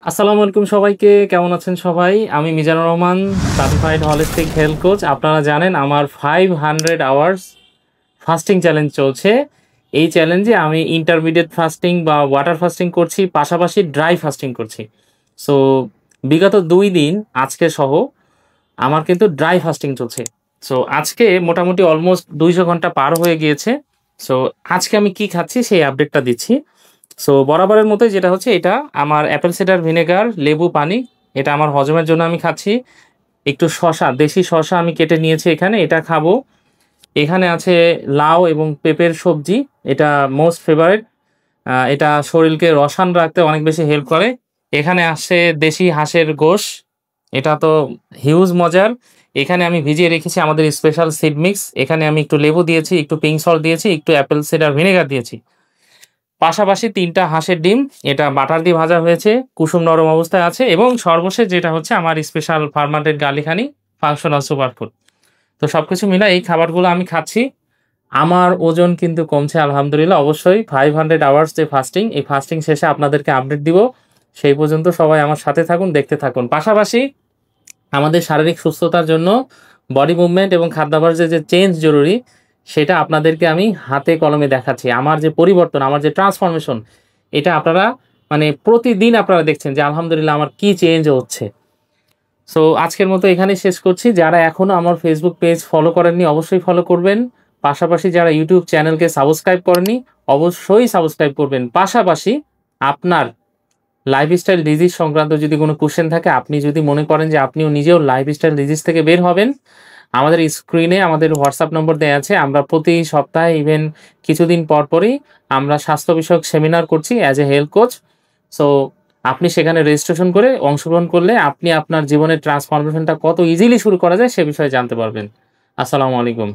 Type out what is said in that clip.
আসসালামু আলাইকুম সবাইকে। কেমন আছেন সবাই? আমি Mizanur Rahman, certified holistic health coach. আপনারা জানেন আমার 500 আওয়ার্স ফাস্টিং চ্যালেঞ্জ চলছে। এই চ্যালেঞ্জে আমি ইন্টারমিডিয়েট ফাস্টিং বা ওয়াটার ফাস্টিং করছি, পাশাপাশি ড্রাই ফাস্টিং করছি। সো বিগত ২ দিন আজকে সহ আমার কিন্তু ড্রাই ফাস্টিং চলছে। সো আজকে মোটামুটি অলমোস্ট ২০০ ঘন্টা পার হয়ে গিয়েছে। সো আজকে আমি কি খাচ্ছি সেই আপডেটটা দিচ্ছি। সো বরাবরের মতোই যেটা হচ্ছে এটা আমার অ্যাপেল সিডার ভিনেগার, লেবু পানি। এটা আমার হজমের জন্য আমি খাচ্ছি। একটু শসা, দেশি শসা আমি কেটে নিয়েছি এখানে, এটা খাবো। এখানে আছে লাউ এবং পেঁপের সবজি, এটা মোস্ট ফেভারিট। এটা শরীরকে রসান রাখতে অনেক বেশি হেল্প করে। এখানে আসছে দেশি হাঁসের গোশ, এটা তো হিউজ মজার। এখানে আমি ভিজিয়ে রেখেছি আমাদের স্পেশাল সিড মিক্স। এখানে আমি একটু লেবু দিয়েছি, একটু পিঙ্ক সল্ট দিয়েছি, একটু অ্যাপেল সিডার ভিনেগার দিয়েছি। পাশাপাশি ৩টা হাঁসের ডিম, এটা বাটার দিয়ে ভাজা হয়েছে, কুসুম নরম অবস্থায় আছে। এবং সর্বশেষ যেটা হচ্ছে আমার স্পেশাল ফার্মান্টেড গার্লিক হানি, ফাংশনাল সুপারফুড। তো সবকিছু মিলে এই খাবারগুলো আমি খাচ্ছি। আমার ওজন কিন্তু কমছে আলহামদুলিল্লাহ। অবশ্যই 500 আওয়ার্স যে ফাস্টিং, এই ফাস্টিং শেষে আপনাদেরকে আপডেট দিব। সেই পর্যন্ত সবাই আমার সাথে থাকুন, দেখতে থাকুন। পাশাপাশি আমাদের শারীরিক সুস্থতার জন্য বডি মুভমেন্ট এবং খাদ্যাভ্যাসের যে চেঞ্জ জরুরি, সেটা আপনাদেরকে আমি হাতে কলমে দেখাচ্ছি। আমার যে পরিবর্তন, আমার যে ট্রান্সফরমেশন, এটা আপনারা মানে প্রতিদিন আপনারা দেখছেন যে আলহামদুলিল্লাহ আমার কি চেঞ্জ হচ্ছে। সো আজকের মতো এখানেই শেষ করছি। যারা এখনও আমার ফেসবুক পেজ ফলো করেননি অবশ্যই ফলো করবেন। পাশাপাশি যারা ইউটিউব চ্যানেলকে সাবস্ক্রাইব করেননি অবশ্যই সাবস্ক্রাইব করবেন। পাশাপাশি আপনার লাইফস্টাইল ডিজিজ সংক্রান্ত যদি কোনো কোশ্চেন থাকে, আপনি যদি মনে করেন যে আপনিও নিজেও লাইফস্টাইল ডিজিজ থেকে বের হবেন, আমাদের স্ক্রিনে আমাদের হোয়াটসঅ্যাপ নম্বর দেওয়া আছে। আমরা প্রতি সপ্তাহে ইভেন কিছুদিন পর পরই আমরা স্বাস্থ্য বিষয়ক সেমিনার করছি as a health coach. So আপনি সেখানে রেজিস্ট্রেশন করে অংশগ্রহণ করলে আপনি আপনার জীবনের ট্রান্সফরমেশনটা কত ইজিলি শুরু করা যায় সে বিষয়ে জানতে পারবেন। আসসালামু আলাইকুম।